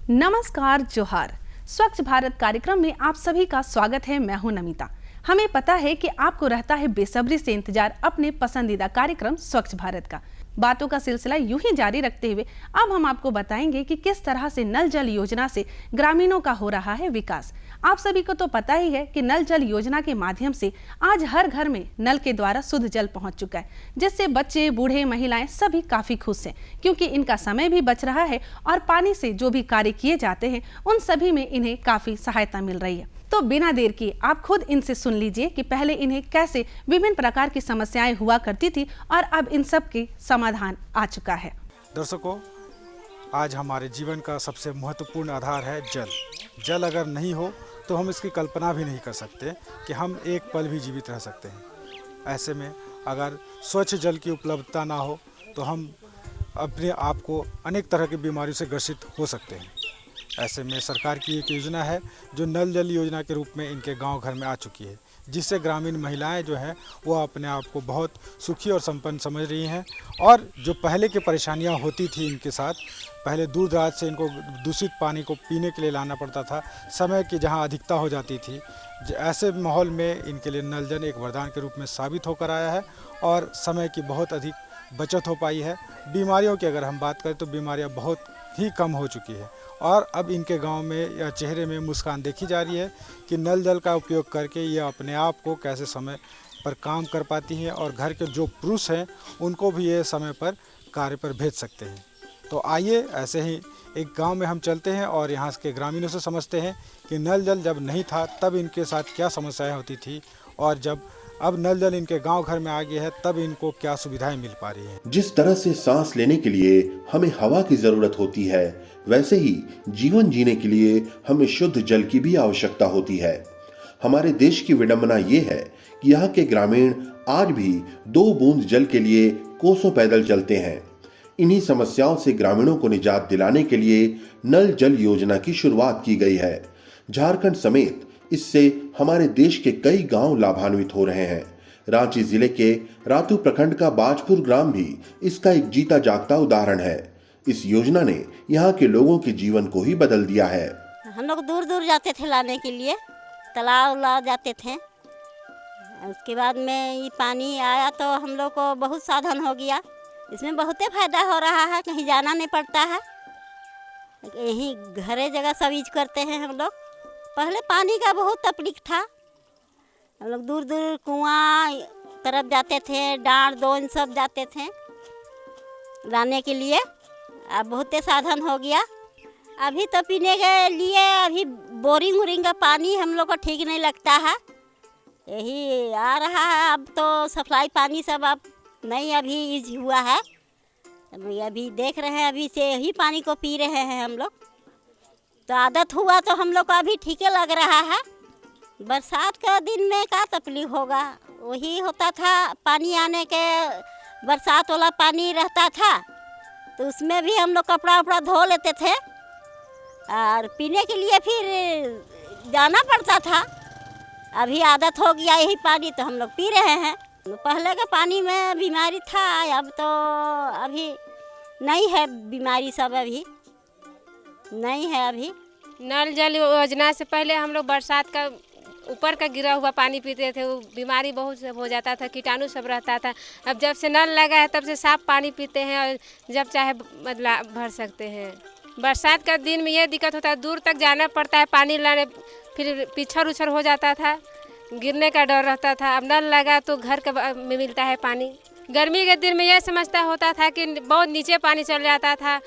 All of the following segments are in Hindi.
नमस्कार, जोहार। स्वच्छ भारत कार्यक्रम में आप सभी का स्वागत है। मैं हूं नमिता। हमें पता है कि आपको रहता है बेसब्री से इंतजार अपने पसंदीदा कार्यक्रम स्वच्छ भारत का। बातों का सिलसिला यूं ही जारी रखते हुए अब हम आपको बताएंगे कि किस तरह से नल जल योजना से ग्रामीणों का हो रहा है विकास। आप सभी को तो पता ही है कि नल जल योजना के माध्यम से आज हर घर में नल के द्वारा शुद्ध जल पहुंच चुका है, जिससे बच्चे, बूढ़े, महिलाएं सभी काफी खुश हैं, क्योंकि इनका समय भी बच रहा है और पानी से जो भी कार्य किए जाते हैं उन सभी में इन्हें काफी सहायता मिल रही है। तो बिना देर किए आप खुद इनसे सुन लीजिए कि पहले इन्हें कैसे विभिन्न प्रकार की समस्याएं हुआ करती थी और अब इन सब के समाधान आ चुका है। दर्शकों, आज हमारे जीवन का सबसे महत्वपूर्ण आधार है जल। जल अगर नहीं हो तो हम इसकी कल्पना भी नहीं कर सकते कि हम एक पल भी जीवित रह सकते हैं। ऐसे में अगर स्वच्छ जल की उपलब्धता ना हो तो हम अपने आप को अनेक तरह की बीमारियों से ग्रसित हो सकते हैं। ऐसे में सरकार की एक योजना है जो नल जल योजना के रूप में इनके गांव घर में आ चुकी है, जिससे ग्रामीण महिलाएं जो हैं वो अपने आप को बहुत सुखी और संपन्न समझ रही हैं। और जो पहले की परेशानियां होती थी इनके साथ, पहले दूर दराज से इनको दूषित पानी को पीने के लिए लाना पड़ता था, समय की जहां अधिकता हो जाती थी, ऐसे माहौल में इनके लिए नल जल एक वरदान के रूप में साबित होकर आया है और समय की बहुत अधिक बचत हो पाई है। बीमारियों की अगर हम बात करें तो बीमारियाँ बहुत ही कम हो चुकी है और अब इनके गांव में या चेहरे में मुस्कान देखी जा रही है कि नल जल का उपयोग करके ये अपने आप को कैसे समय पर काम कर पाती हैं और घर के जो पुरुष हैं उनको भी ये समय पर कार्य पर भेज सकते हैं। तो आइए ऐसे ही एक गांव में हम चलते हैं और यहाँ के ग्रामीणों से समझते हैं कि नल जल जब नहीं था तब इनके साथ क्या समस्याएँ होती थी और जब अब नल जल इनके गांव घर में आ गया है तब इनको क्या सुविधाएं मिल पा रही हैं। जिस तरह से सांस लेने के लिए हमें हवा की जरूरत होती है, वैसे ही जीवन जीने के लिए हमें शुद्ध जल की भी आवश्यकता होती है। हमारे देश की विडंबना ये है कि यहाँ के ग्रामीण आज भी 2 बूंद जल के लिए कोसों पैदल चलते हैं। इन्हीं समस्याओं से ग्रामीणों को निजात दिलाने के लिए नल जल योजना की शुरुआत की गई है। झारखंड समेत इससे हमारे देश के कई गांव लाभान्वित हो रहे हैं। रांची जिले के रातू प्रखंड का बाजपुर ग्राम भी इसका एक जीता जागता उदाहरण है। इस योजना ने यहाँ के लोगों के जीवन को ही बदल दिया है। हम लोग दूर दूर जाते थे लाने के लिए, तालाब ला जाते थे। उसके बाद में ये पानी आया तो हम लोग को बहुत साधन हो गया। इसमें बहुत फायदा हो रहा है, कहीं जाना नहीं पड़ता है, यहीं घरे जगह सब यूज करते हैं हम लोग। पहले पानी का बहुत तकलीफ था, हम लोग दूर दूर कुआं तरफ जाते थे, डांड दोन सब जाते थे लाने के लिए। अब बहुत साधन हो गया। अभी तो पीने के लिए अभी बोरिंग वोरिंग का पानी हम लोग को ठीक नहीं लगता है, यही आ रहा है। अब तो सप्लाई पानी सब अब नहीं अभी यूज हुआ है, अभी देख रहे हैं, अभी से यही पानी को पी रहे हैं हम लोग। तो आदत हुआ तो हम लोग को अभी ठीक लग रहा है। बरसात का दिन में क्या तकलीफ होगा, वही होता था पानी आने के, बरसात वाला पानी रहता था तो उसमें भी हम लोग कपड़ा उपड़ा धो लेते थे और पीने के लिए फिर जाना पड़ता था। अभी आदत हो गया यही पानी तो हम लोग पी रहे हैं। पहले के पानी में बीमारी था, अब तो अभी नहीं है बीमारी, सब अभी नहीं है। अभी नल जल योजना से पहले हम लोग बरसात का ऊपर का गिरा हुआ पानी पीते थे, वो बीमारी बहुत सब हो जाता था, कीटाणु सब रहता था। अब जब से नल लगा है तब से साफ पानी पीते हैं और जब चाहे बदला भर सकते हैं। बरसात का दिन में ये दिक्कत होता है, दूर तक जाना पड़ता है पानी लाने, फिर पिछड़ उछड़ हो जाता था, गिरने का डर रहता था। अब नल लगा तो घर का में मिलता है पानी। गर्मी के दिन में यह समस्या होता था कि बहुत नीचे पानी चल जाता था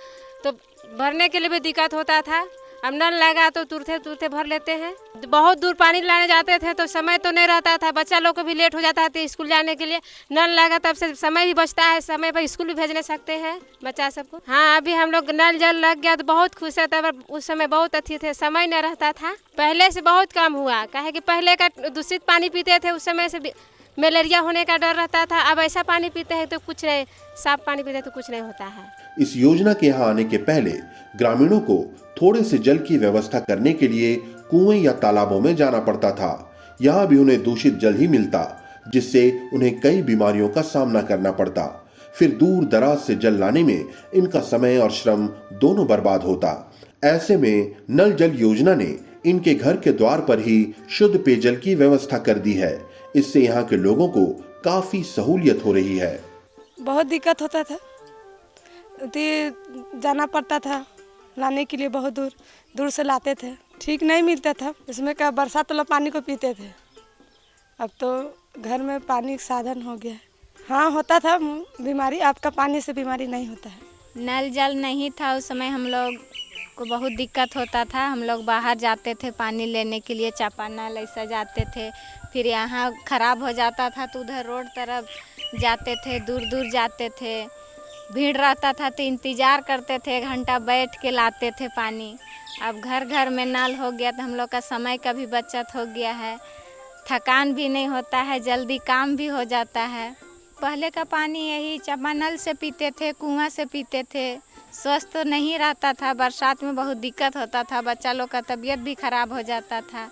तो भरने के लिए भी दिक्कत होता था। अब नल लगा तो तुरते तुरते भर लेते हैं। बहुत दूर पानी लाने जाते थे तो समय तो नहीं रहता था, बच्चा लोग को भी लेट हो जाता था स्कूल जाने के लिए। नल लगा तब से समय भी बचता है, समय पर स्कूल भी भेजने सकते हैं बच्चा सबको। हाँ, अभी हम लोग नल जल लग गया तो बहुत खुश है, तब उस समय बहुत अच्छी थे, समय नहीं रहता था। पहले से बहुत कम हुआ, काहे कि पहले का दूषित पानी पीते थे, उस समय से मलेरिया होने का डर रहता था। अब ऐसा पानी पीते हैं तो कुछ नहीं, साफ पानी पीते हैं तो कुछ नहीं होता है। इस योजना के यहाँ आने के पहले ग्रामीणों को थोड़े से जल की व्यवस्था करने के लिए कुएं या तालाबों में जाना पड़ता था। यहाँ भी उन्हें दूषित जल ही मिलता, जिससे उन्हें कई बीमारियों का सामना करना पड़ता। फिर दूर दराज से जल लाने में इनका समय और श्रम दोनों बर्बाद होता। ऐसे में नल जल योजना ने इनके घर के द्वार पर ही शुद्ध पेयजल की व्यवस्था कर दी है। इससे यहाँ के लोगों को काफी सहूलियत हो रही है। बहुत दिक्कत होता था, जाना पड़ता था लाने के लिए, बहुत दूर दूर से लाते थे, ठीक नहीं मिलता था। इसमें क्या बरसात वाला पानी को पीते थे। अब तो घर में पानी साधन हो गया है। हाँ होता था बीमारी, आपका पानी से बीमारी नहीं होता है। नल जल नहीं था उस समय, हम लोग को बहुत दिक्कत होता था। हम लोग बाहर जाते थे पानी लेने के लिए, चापानल ऐसा जाते थे, फिर यहाँ ख़राब हो जाता था तो उधर रोड तरफ जाते थे, दूर दूर जाते थे, भीड़ रहता था तो इंतज़ार करते थे, 1 घंटा बैठ के लाते थे पानी। अब घर घर में नल हो गया तो हम लोग का समय का भी बचत हो गया है, थकान भी नहीं होता है, जल्दी काम भी हो जाता है। पहले का पानी यही चापानल से पीते थे, कुआं से पीते थे, स्वस्थ तो नहीं रहता था, बरसात में बहुत दिक्कत होता था, बच्चा लोग का तबीयत भी ख़राब हो जाता था।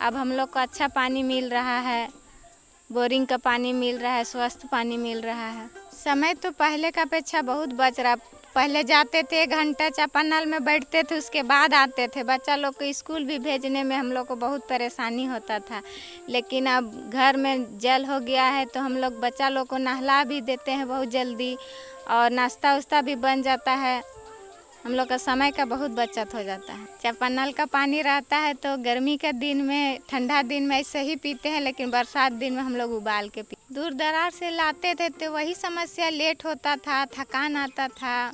अब हम लोग को अच्छा पानी मिल रहा है, बोरिंग का पानी मिल रहा है, स्वस्थ पानी मिल रहा है। समय तो पहले का अपेक्षा बहुत बच रहा। पहले जाते थे 1 घंटा चापानल में बैठते थे, उसके बाद आते थे। बच्चा लोग को स्कूल भी भेजने में हम लोग को बहुत परेशानी होता था, लेकिन अब घर में जल हो गया है तो हम लोग बच्चा लोग को नहला भी देते हैं बहुत जल्दी, और नाश्ता उस्ता भी बन जाता है। हम लोग का समय का बहुत बचत हो जाता है। चापानल का पानी रहता है तो गर्मी के दिन में, ठंडा दिन में ऐसे ही पीते हैं, लेकिन बरसात दिन में हम लोग उबाल के पीते। दूर दराज से लाते थे तो वही समस्या, लेट होता था, थकान आता था,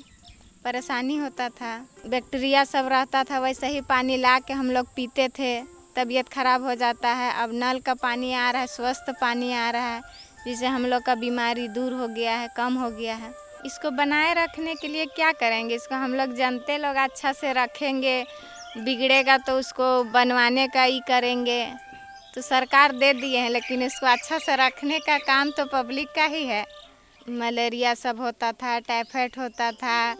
परेशानी होता था, बैक्टीरिया सब रहता था। वैसे ही पानी ला के हम लोग पीते थे, तबीयत खराब हो जाता है। अब नल का पानी आ रहा है, स्वस्थ पानी आ रहा है, जिससे हम लोग का बीमारी दूर हो गया है, कम हो गया है। इसको बनाए रखने के लिए क्या करेंगे? इसको हम लोग जनते लोग अच्छा से रखेंगे, बिगड़ेगा तो उसको बनवाने का ही करेंगे। तो सरकार दे दिए हैं, लेकिन इसको अच्छा से रखने का काम तो पब्लिक का ही है। मलेरिया सब होता था, टाइफाइड होता था,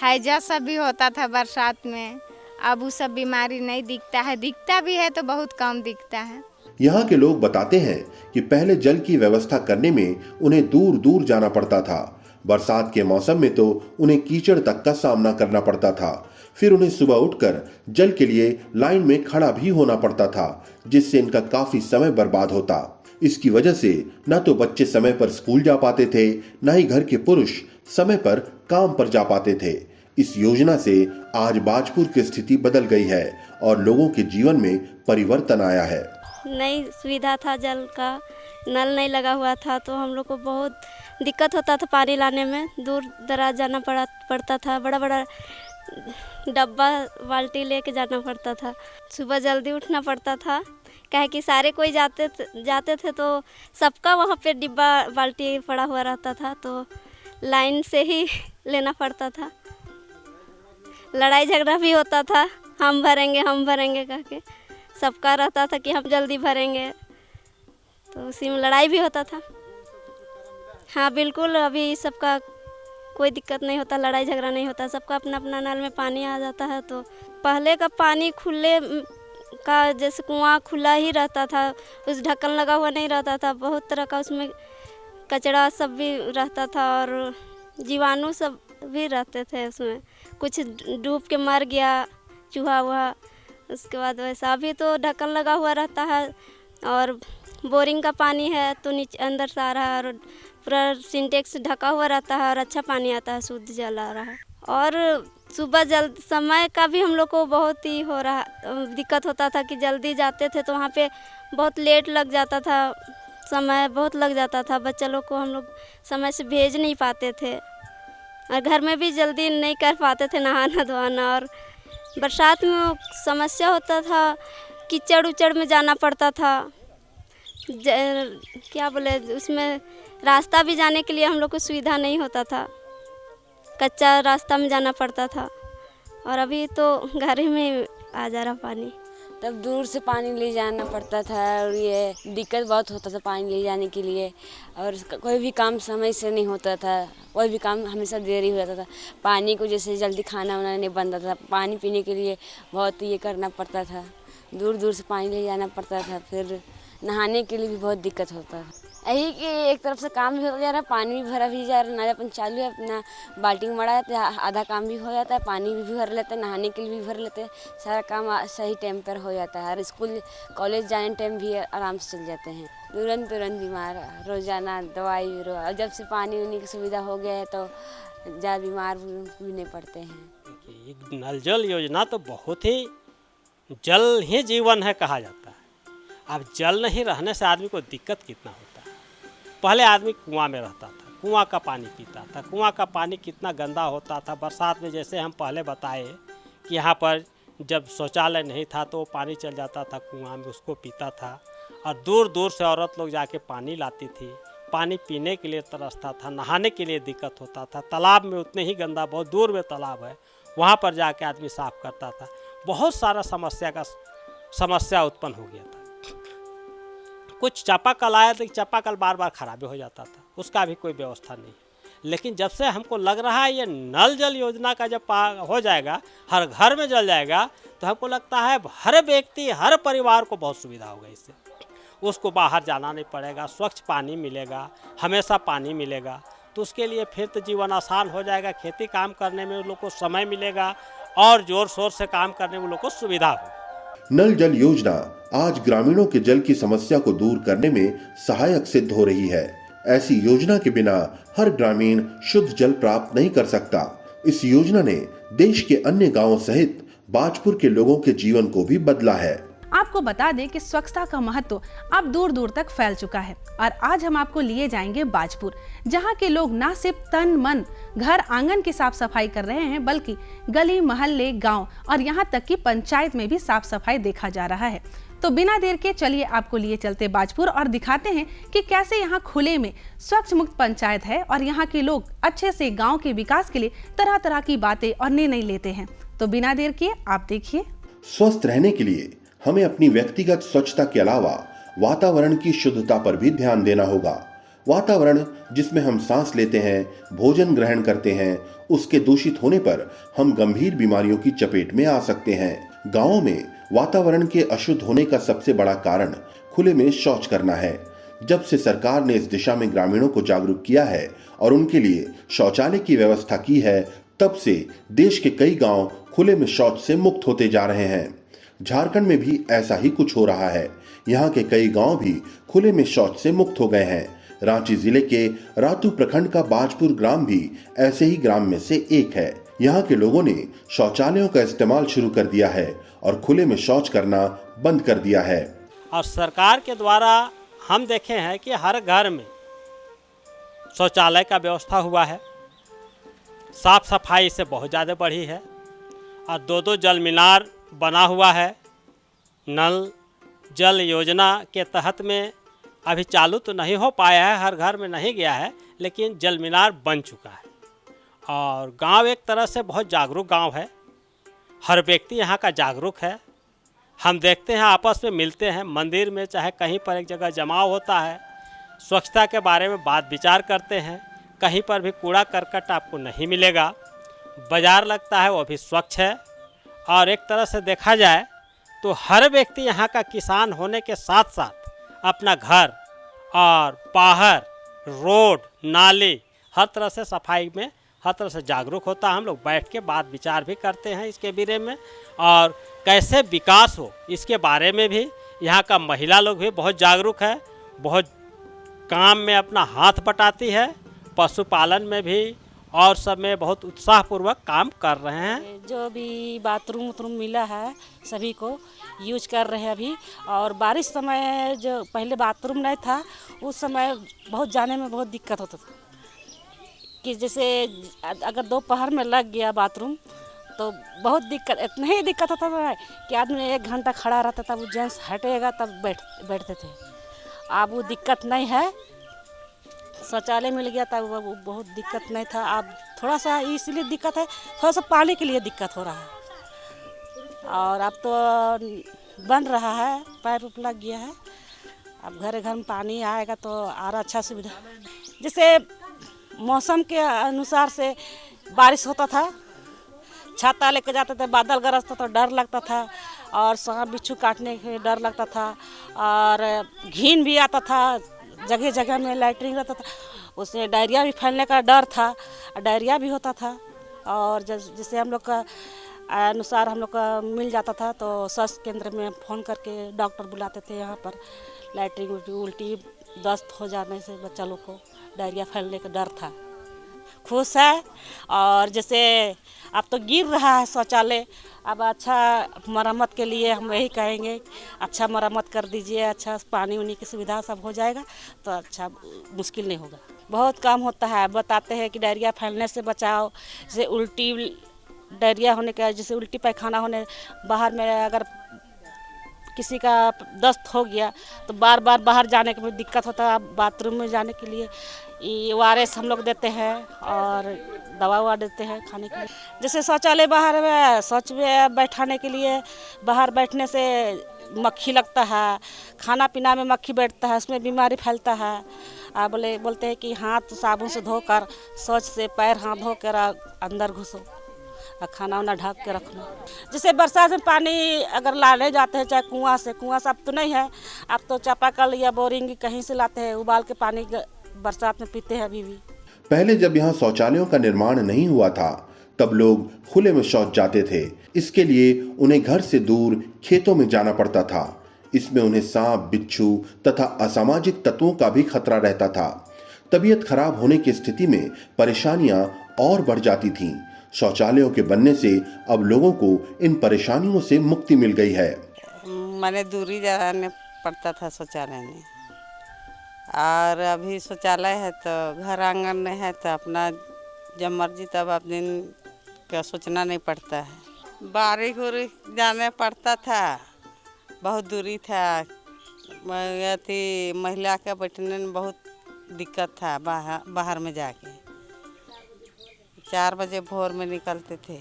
हैजा सब भी होता था बरसात में। अब वो सब बीमारी नहीं दिखता है, दिखता भी है तो बहुत कम दिखता है। यहाँ के लोग बताते हैं कि पहले जल की व्यवस्था करने में उन्हें दूर दूर जाना पड़ता था। बरसात के मौसम में तो उन्हें कीचड़ तक का सामना करना पड़ता था। फिर उन्हें सुबह उठकर जल के लिए लाइन में खड़ा भी होना पड़ता था, जिससे इनका काफी समय बर्बाद होता। इसकी वजह से न तो बच्चे समय पर स्कूल जा पाते थे, न ही घर के पुरुष समय पर काम पर जा पाते थे। इस योजना से आज बाजपुर की स्थिति बदल गई है और लोगों के जीवन में परिवर्तन आया है। नई सुविधा था, जल का नल नहीं लगा हुआ था तो हम लोग को बहुत दिक्कत होता था पानी लाने में। दूर दराज जाना पड़ता था, बड़ा बड़ा डब्बा बाल्टी लेके जाना पड़ता था। सुबह जल्दी उठना पड़ता था, कहे कि सारे कोई जाते थे तो सबका वहाँ पे डिब्बा बाल्टी पड़ा हुआ रहता था, तो लाइन से ही लेना पड़ता था। लड़ाई झगड़ा भी होता था, हम भरेंगे कह के सबका रहता था कि हम जल्दी भरेंगे, तो उसी में लड़ाई भी होता था। हाँ बिल्कुल, अभी सबका कोई दिक्कत नहीं होता, लड़ाई झगड़ा नहीं होता, सबका अपना अपना नल में पानी आ जाता है। तो पहले का पानी खुले का, जैसे कुआं खुला ही रहता था, उस ढक्कन लगा हुआ नहीं रहता था, बहुत तरह का उसमें कचरा सब भी रहता था और जीवाणु सब भी रहते थे उसमें। कुछ डूब के मर गया, चूहा हुआ, उसके बाद वैसा। अभी तो ढक्कन लगा हुआ रहता है और बोरिंग का पानी है तो नीचे अंदर से आ रहा है और पूरा सिंटेक्स ढका हुआ रहता है और अच्छा पानी आता है, शुद्ध जल आ रहा है। और सुबह जल्द समय का भी हम लोग को बहुत ही दिक्कत होता था कि जल्दी जाते थे तो वहाँ पे बहुत लेट लग जाता था, समय बहुत लग जाता था। बच्चा लोग को हम लोग समय से भेज नहीं पाते थे और घर में भी जल्दी नहीं कर पाते थे नहाना धोना। और बरसात में समस्या होता था, कीचड़ उचड़ में जाना पड़ता था, क्या बोले, उसमें रास्ता भी जाने के लिए हम लोग को सुविधा नहीं होता था, कच्चा रास्ता में जाना पड़ता था। और अभी तो घर ही में आ जा रहा पानी। तब दूर से पानी ले जाना पड़ता था और ये दिक्कत बहुत होता था पानी ले जाने के लिए। और कोई भी काम समय से नहीं होता था, कोई भी काम हमेशा देरी हो जाता था। पानी को जैसे जल्दी खाना वाना नहीं बनता था, पानी पीने के लिए बहुत ये करना पड़ता था, दूर दूर से पानी ले जाना पड़ता था। फिर नहाने के लिए भी बहुत दिक्कत होता था। यही कि एक तरफ से काम भी हो जा रहा है, पानी भी भरा भी जा रहा है, नल अपन चालू है, अपना बाल्टी में मड़ा जाता है, आधा काम भी हो जाता है, पानी भी भर लेते हैं, नहाने के लिए भी भर लेते हैं, सारा काम सही टाइम पर हो जाता है। और स्कूल कॉलेज जाने टाइम भी आराम से चल जाते हैं। तुरंत बीमार रोज़ाना दवाई और जब से पानी उनी की सुविधा हो गया है तो ज़्यादा बीमार भी नहीं पड़ते हैं। ये नल जल योजना तो बहुत ही, जल ही जीवन है कहा जाता है। अब जल नहीं रहने से आदमी को दिक्कत कितना होता है। पहले आदमी कुआं में रहता था, कुआं का पानी पीता था, कुआं का पानी कितना गंदा होता था। बरसात में जैसे हम पहले बताए कि यहाँ पर जब शौचालय नहीं था तो पानी चल जाता था कुआं में, उसको पीता था। और दूर दूर से औरत लोग जाके पानी लाती थी, पानी पीने के लिए तरसता था, नहाने के लिए दिक्कत होता था। तालाब में उतने ही गंदा, बहुत दूर में तालाब है, वहाँ पर जाके आदमी साफ करता था। बहुत सारा समस्या उत्पन्न हो गया था। कुछ चापाकल आया तो चापाकल बार बार खराब हो जाता था, उसका भी कोई व्यवस्था नहीं। लेकिन जब से हमको लग रहा है ये नल जल योजना का जब हो जाएगा, हर घर में जल जाएगा, तो हमको लगता है हर व्यक्ति, हर परिवार को बहुत सुविधा होगा इससे। उसको बाहर जाना नहीं पड़ेगा, स्वच्छ पानी मिलेगा, हमेशा पानी मिलेगा, तो उसके लिए फिर तो जीवन आसान हो जाएगा। खेती काम करने में उन लोग को समय मिलेगा और जोर शोर से काम करने में उन लोग को सुविधा हो। नल जल योजना आज ग्रामीणों के जल की समस्या को दूर करने में सहायक सिद्ध हो रही है। ऐसी योजना के बिना हर ग्रामीण शुद्ध जल प्राप्त नहीं कर सकता। इस योजना ने देश के अन्य गांवों सहित बाजपुर के लोगों के जीवन को भी बदला है। आपको बता दें कि स्वच्छता का महत्व अब दूर दूर तक फैल चुका है और आज हम आपको लिए जाएंगे बाजपुर, जहां के लोग न सिर्फ तन मन घर आंगन की साफ सफाई कर रहे हैं, बल्कि गली मोहल्ले, गांव और यहां तक कि पंचायत में भी साफ सफाई देखा जा रहा है। तो बिना देर के चलिए आपको लिए चलते बाजपुर और दिखाते हैं कि कैसे यहाँ खुले में स्वच्छ मुक्त पंचायत है और यहाँ के लोग अच्छे से गाँव के विकास के लिए तरह तरह की बातें और निर्णय लेते हैं। तो बिना देर किए आप देखिए। स्वस्थ रहने के लिए हमें अपनी व्यक्तिगत स्वच्छता के अलावा वातावरण की शुद्धता पर भी ध्यान देना होगा। वातावरण जिसमें हम सांस लेते हैं, भोजन ग्रहण करते हैं, उसके दूषित होने पर हम गंभीर बीमारियों की चपेट में आ सकते हैं। गांवों में वातावरण के अशुद्ध होने का सबसे बड़ा कारण खुले में शौच करना है। जब से सरकार ने इस दिशा में ग्रामीणों को जागरूक किया है और उनके लिए शौचालय की व्यवस्था की है, तब से देश के कई गांव खुले में शौच से मुक्त होते जा रहे हैं। झारखंड में भी ऐसा ही कुछ हो रहा है। यहाँ के कई गांव भी खुले में शौच से मुक्त हो गए हैं। रांची जिले के रातू प्रखंड का बाजपुर ग्राम भी ऐसे ही ग्राम में से एक है। यहाँ के लोगों ने शौचालयों का इस्तेमाल शुरू कर दिया है और खुले में शौच करना बंद कर दिया है। और सरकार के द्वारा हम देखे हैं कि हर घर में शौचालय का व्यवस्था हुआ है, साफ सफाई से बहुत ज़्यादा बढ़ी है और दो जल मीनार बना हुआ है। नल जल योजना के तहत में अभी चालू तो नहीं हो पाया है, हर घर में नहीं गया है, लेकिन जल मीनार बन चुका है। और गांव एक तरह से बहुत जागरूक गांव है, हर व्यक्ति यहाँ का जागरूक है। हम देखते हैं आपस में मिलते हैं, मंदिर में चाहे कहीं पर एक जगह जमाव होता है, स्वच्छता के बारे में बात विचार करते हैं। कहीं पर भी कूड़ा करकट आपको नहीं मिलेगा, बाज़ार लगता है वो भी स्वच्छ है। और एक तरह से देखा जाए तो हर व्यक्ति यहाँ का किसान होने के साथ साथ अपना घर और बाहर रोड नाली हर तरह से सफाई में हर तरह से जागरूक होता है। हम लोग बैठ के बात विचार भी करते हैं इसके बारे में और कैसे विकास हो इसके बारे में भी। यहाँ का महिला लोग भी बहुत जागरूक है, बहुत काम में अपना हाथ बटाती है, पशुपालन में भी और सब में बहुत उत्साहपूर्वक काम कर रहे हैं। जो भी बाथरूम मिला है सभी को यूज कर रहे हैं अभी। और बारिश समय जो पहले बाथरूम नहीं था उस समय बहुत जाने में बहुत दिक्कत होता था कि जैसे अगर दोपहर में लग गया बाथरूम तो बहुत दिक्कत, इतना ही दिक्कत होता था कि आदमी 1 घंटा खड़ा रहता था, वो जेंट्स हटेगा तब बैठते थे। अब वो दिक्कत नहीं है, शौचालय मिल गया था, वो बहुत दिक्कत नहीं था। अब थोड़ा सा इसलिए दिक्कत है, थोड़ा सा पानी के लिए दिक्कत हो रहा है। और अब तो बन रहा है, पाइप उप लग गया है, अब घर घर में पानी आएगा तो और अच्छा सुविधा। जैसे मौसम के अनुसार से बारिश होता था, छाता लेके जाते थे, बादल गरजता तो डर लगता था और सांप बिच्छू काटने के डर लगता था और घिन भी आता था, जगह जगह में लैट्रिन रहता था, उसमें डायरिया भी फैलने का डर था, डायरिया भी होता था। और जैसे हम लोग का अनुसार हम लोग का मिल जाता था तो स्वास्थ्य केंद्र में फ़ोन करके डॉक्टर बुलाते थे यहाँ पर। लैट्रिन उल्टी दस्त हो जाने से बच्चा लोग को डायरिया फैलने का डर था। खुश है। और जैसे अब तो गिर रहा है शौचालय, अब अच्छा मरम्मत के लिए हम यही कहेंगे, अच्छा मरम्मत कर दीजिए, अच्छा पानी उनी की सुविधा सब हो जाएगा तो अच्छा मुश्किल नहीं होगा। बहुत काम होता है, बताते हैं कि डायरिया फैलने से बचाओ, जैसे उल्टी डायरिया होने का, जैसे उल्टी पैखाना होने, बाहर में अगर किसी का दस्त हो गया तो बार बार बाहर जाने के में दिक्कत होता है। बाथरूम में जाने के लिए ORS हम लोग देते हैं और दवा ववा देते हैं खाने के लिए। जैसे शौचालय बाहर में, शौच में बैठाने के लिए बाहर बैठने से मक्खी लगता है, खाना पीना में मक्खी बैठता है, उसमें बीमारी फैलता है। बोलते हैं कि हाथ साबुन से धोकर, शौच से पैर हाथ धोकर अंदर घुसो और खाना वाना ढक के रखना। जैसे बरसात में पानी अगर लाने जाते हैं, चाहे कुआं से अब तो नहीं है, अब तो चापाकल या बोरिंग कहीं से लाते हैं, उबाल के पानी बरसात में पीते हैं अभी भी। पहले जब यहाँ शौचालयों का निर्माण नहीं हुआ था तब लोग खुले में शौच जाते थे। इसके लिए उन्हें घर से दूर खेतों में जाना पड़ता था। इसमें उन्हें सांप, बिच्छू तथा असामाजिक तत्वों का भी खतरा रहता था। तबीयत खराब होने की स्थिति में परेशानियां और बढ़ जाती थीं। शौचालयों के बनने से अब लोगों को इन परेशानियों से मुक्ति मिल गई है। मैंने दूरी जाने पड़ता था शौचालय में, और अभी शौचालय है तो घर आंगन में है तो अपना जब मर्जी तब आप दिन का सोचना नहीं पड़ता है। बारिश उरिश जाने पड़ता था, बहुत दूरी था, महिला के बैठने में बहुत दिक्कत था। बाहर में जाके 4 बजे भोर में निकलते थे।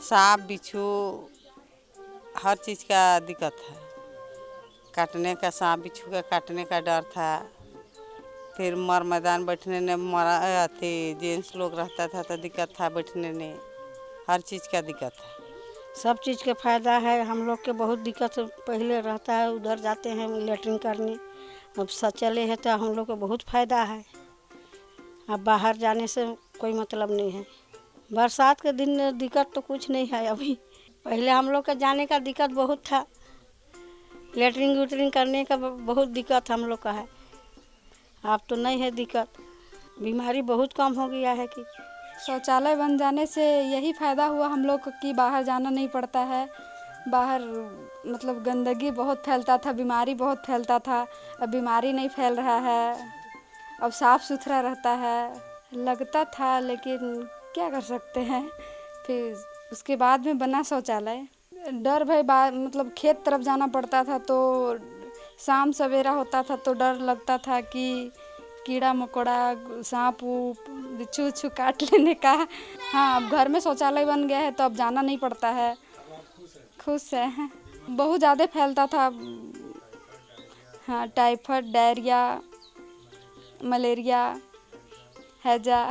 सांप बिच्छू हर चीज़ का दिक्कत है, काटने का, सांप बिच्छू का काटने का डर था। फिर मैदान बैठने में जेंट्स लोग रहता था तो दिक्कत था बैठने में, हर चीज़ का दिक्कत है। सब चीज़ का फ़ायदा है। हम लोग के बहुत दिक्कत पहले रहता है, उधर जाते हैं लेटरिन करने, अब शौचालय है तो हम लोग को बहुत फ़ायदा है। अब बाहर जाने से कोई मतलब नहीं है। बरसात के दिन में दिक्कत तो कुछ नहीं है अभी। पहले हम लोग का जाने का दिक्कत बहुत था, लेटरिन वेटरिन करने का बहुत दिक्कत हम लोग का है। अब तो नहीं है दिक्कत, बीमारी बहुत कम हो गया है। कि शौचालय बन जाने से यही फ़ायदा हुआ हम लोग को कि बाहर जाना नहीं पड़ता है। बाहर मतलब गंदगी बहुत फैलता था, बीमारी बहुत फैलता था, अब बीमारी नहीं फैल रहा है, अब साफ़ सुथरा रहता है। लगता था लेकिन क्या कर सकते हैं। फिर उसके बाद में बना शौचालय। डर भय मतलब खेत तरफ जाना पड़ता था तो शाम सवेरा होता था तो डर लगता था कि कीड़ा मकोड़ा, सांप बिच्छू उच्छू काट लेने का। हाँ, अब घर में शौचालय बन गया है तो अब जाना नहीं पड़ता है। खुश है। बहुत ज़्यादा फैलता था। हाँ, टाइफाइड, डायरिया, मलेरिया, हैजा।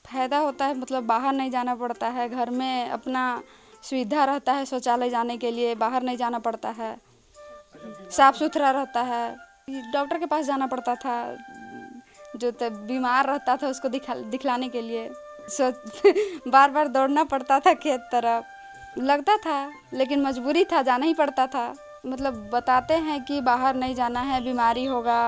फ़ायदा होता है, मतलब बाहर नहीं जाना पड़ता है, घर में अपना सुविधा रहता है शौचालय जाने के लिए, बाहर नहीं जाना पड़ता है, साफ़ सुथरा रहता है। डॉक्टर के पास जाना पड़ता था, जो बीमार रहता था उसको दिखलाने के लिए बार बार दौड़ना पड़ता था खेत तरफ। लगता था लेकिन मजबूरी था, जाना ही पड़ता था। मतलब बताते हैं कि बाहर नहीं जाना है, बीमारी होगा,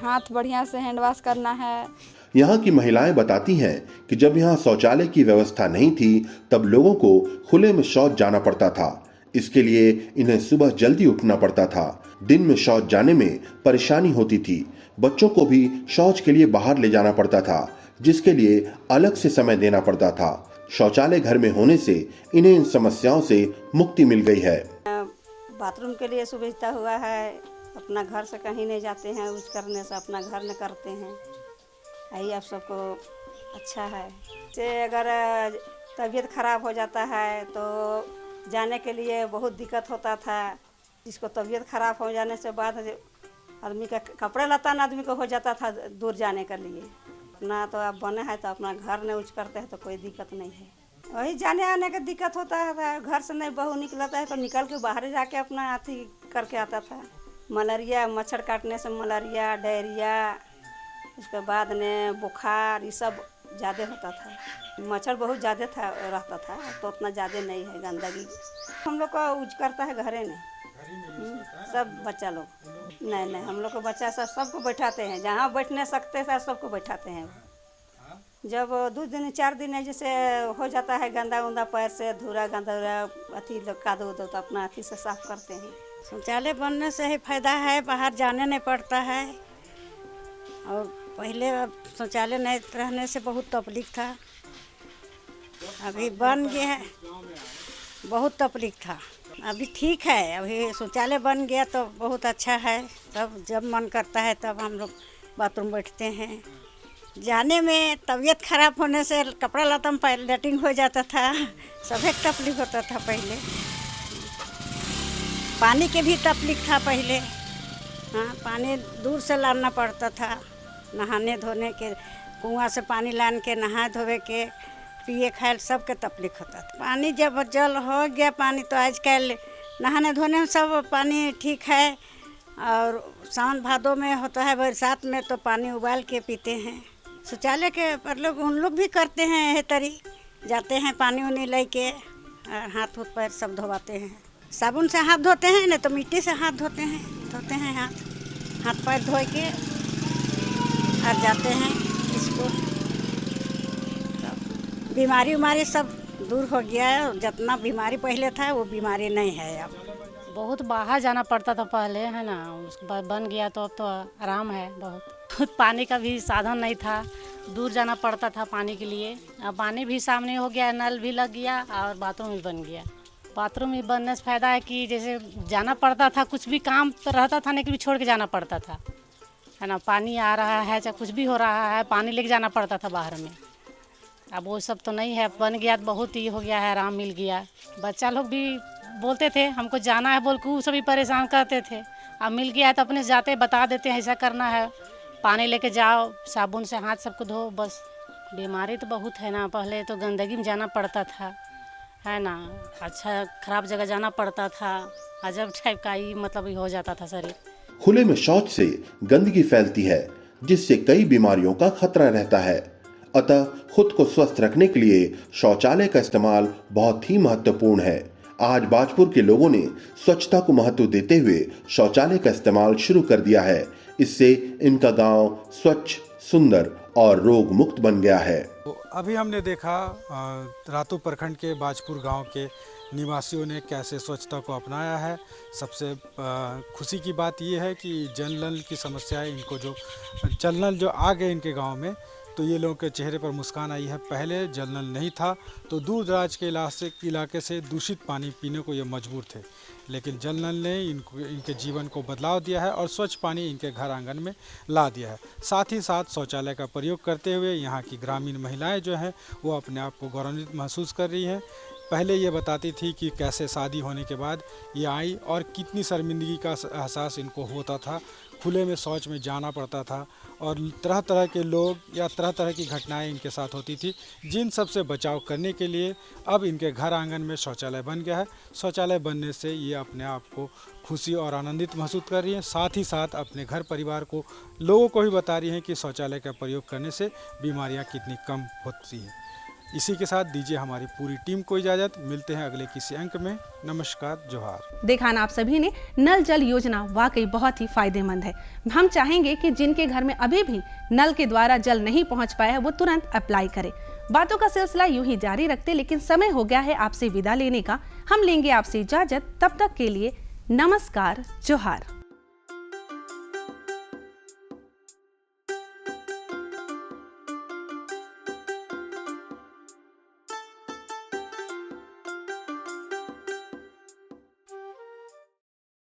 हाथ बढ़िया से हैंड वॉश करना है। यहाँ की महिलाएं बताती हैं कि जब यहाँ शौचालय की व्यवस्था नहीं थी तब लोगों को खुले में शौच जाना पड़ता था। इसके लिए इन्हें सुबह जल्दी उठना पड़ता था। दिन में शौच जाने में परेशानी होती थी। बच्चों को भी शौच के लिए बाहर ले जाना पड़ता था, जिसके लिए अलग से समय देना पड़ता था। शौचालय घर में होने से इन्हें इन समस्याओं से मुक्ति मिल गई है। बाथरूम के लिए सुविधा हुआ है, अपना घर से कहीं नहीं जाते हैं, उस करने से अपना घर में करते हैं। यही आप सबको अच्छा है। जैसे अगर तबीयत खराब हो जाता है तो जाने के लिए बहुत दिक्कत होता था। जिसको तबीयत खराब हो जाने से बाद आदमी का कपड़े लता ना आदमी को हो जाता था दूर जाने के लिए। अपना तो आप बने हैं तो अपना घर नहीं यूज करते हैं तो कोई दिक्कत नहीं है। वही जाने आने का दिक्कत होता है, घर से नहीं बहू निकलता है तो निकल के बाहर जाके अपना अथी करके आता था। मलेरिया, मच्छर काटने से मलेरिया, डायरिया, उसके बाद में बुखार ये सब ज़्यादा होता था। मच्छर बहुत ज़्यादा था रहता था, तो उतना ज़्यादा नहीं है गंदगी। हम लोग का यूज करता है घरे में सब बच्चा लोग। नहीं हम लोग को बच्चा सबको बैठाते हैं, जहाँ बैठ नहीं सकते थे सबको बैठाते हैं। जब 2 दिन 4 दिन जैसे हो जाता है गंदा उंदा पैर से धूरा गंदा अथी कादो उदो तो अपना अथी से साफ करते हैं। शौचालय बनने से ही फायदा है, बाहर जाने नहीं पड़ता है। और पहले शौचालय नहीं रहने से बहुत तकलीफ था, अभी बन गया है, बहुत तकलीफ था, अभी ठीक है। अभी शौचालय बन गया तो बहुत अच्छा है। तब जब मन करता है तब हम लोग बाथरूम बैठते हैं। जाने में तबीयत खराब होने से कपड़ा लता में लेटिंग हो जाता था, सभी तकलीफ होता था। पहले पानी के भी तकलीफ था पहले। हाँ, पानी दूर से लाना पड़ता था, नहाने धोने के कुआं से पानी लान के नहा धोवे के पिए खाए सबके तकलीफ होता था। पानी जब जल हो गया पानी तो आजकल नहाने धोने में सब पानी ठीक है। और सावन भादों में होता है, बरसात में तो पानी उबाल के पीते हैं। शौचालय के पर लोग उन लोग भी करते हैं, तरी जाते हैं पानी उनी ले के और हाथ उथ पैर सब धोवाते हैं। साबुन से हाथ धोते हैं, नहीं तो मिट्टी से हाथ धोते हैं हाथ पैर धो के और जाते हैं स्कूल। बीमारी उमारी सब दूर हो गया है, जितना बीमारी पहले था वो बीमारी नहीं है अब। बहुत बाहर जाना पड़ता था पहले, है ना, उसके बाद बन गया तो अब तो आराम है बहुत। पानी का भी साधन नहीं था, दूर जाना पड़ता था पानी के लिए। अब पानी भी सामने हो गया, नल भी लग गया और बाथरूम भी बन गया। बाथरूम भी बनने से फ़ायदा है कि जैसे जाना पड़ता था, कुछ भी काम तो रहता था नहीं कि भी छोड़ के जाना पड़ता था, है ना। पानी आ रहा है चाहे कुछ भी हो रहा है, पानी लेके जाना पड़ता था बाहर में। अब वो सब तो नहीं है, बन गया तो बहुत ही हो गया है, आराम मिल गया। बच्चा लोग भी बोलते थे हमको जाना है बोल के, वो सभी परेशान करते थे। अब मिल गया है तो अपने जाते बता देते हैं ऐसा करना है, पानी लेके जाओ, साबुन से हाथ सबको धो बस। बीमारी तो बहुत है ना, पहले तो गंदगी में जाना पड़ता था, है ना, अच्छा खराब जगह जाना पड़ता था, अजब टाइप का ही मतलब हो जाता था शरीर। खुले में शौच से गंदगी फैलती है जिससे कई बीमारियों का खतरा रहता है। अतः खुद को स्वस्थ रखने के लिए शौचालय का इस्तेमाल बहुत ही महत्वपूर्ण है। आज बाजपुर के लोगों ने स्वच्छता को महत्व देते हुए शौचालय का इस्तेमाल शुरू कर दिया है। इससे इनका गांव स्वच्छ, सुंदर और रोग मुक्त बन गया है। तो अभी हमने देखा रातू प्रखंड के बाजपुर गांव के निवासियों ने कैसे स्वच्छता को अपनाया है। सबसे खुशी की बात ये है कि जल नल की समस्या है, इनको जो जल नल जो आ गए इनके गांव में, तो ये लोगों के चेहरे पर मुस्कान आई है। पहले जल नल नहीं था तो दूर दराज के इलाके से दूषित पानी पीने को ये मजबूर थे, लेकिन जल नल ने इनके जीवन को बदलाव दिया है और स्वच्छ पानी इनके घर आंगन में ला दिया है। साथ ही साथ शौचालय का प्रयोग करते हुए यहाँ की ग्रामीण महिलाएं जो हैं वो अपने आप को गौरवान्वित महसूस कर रही हैं। पहले ये बताती थी कि कैसे शादी होने के बाद ये आई और कितनी शर्मिंदगी का एहसास इनको होता था, खुले में शौच में जाना पड़ता था और तरह तरह के लोग या तरह तरह की घटनाएं इनके साथ होती थी, जिन सब से बचाव करने के लिए अब इनके घर आंगन में शौचालय बन गया है। शौचालय बनने से ये अपने आप को खुशी और आनंदित महसूस कर रही हैं। साथ ही साथ अपने घर परिवार को, लोगों को भी बता रही हैं कि शौचालय का प्रयोग करने से बीमारियाँ कितनी कम होती हैं। इसी के साथ दीजिए हमारी पूरी टीम को इजाज़त। मिलते हैं अगले किसी अंक में। नमस्कार, जोहार। देखा ना आप सभी ने, नल जल योजना वाकई बहुत ही फायदेमंद है। हम चाहेंगे कि जिनके घर में अभी भी नल के द्वारा जल नहीं पहुंच पाया है वो तुरंत अप्लाई करें। बातों का सिलसिला यूं ही जारी रखते, लेकिन समय हो गया है आपसे विदा लेने का। हम लेंगे आपसे इजाजत, तब तक के लिए नमस्कार, जोहार।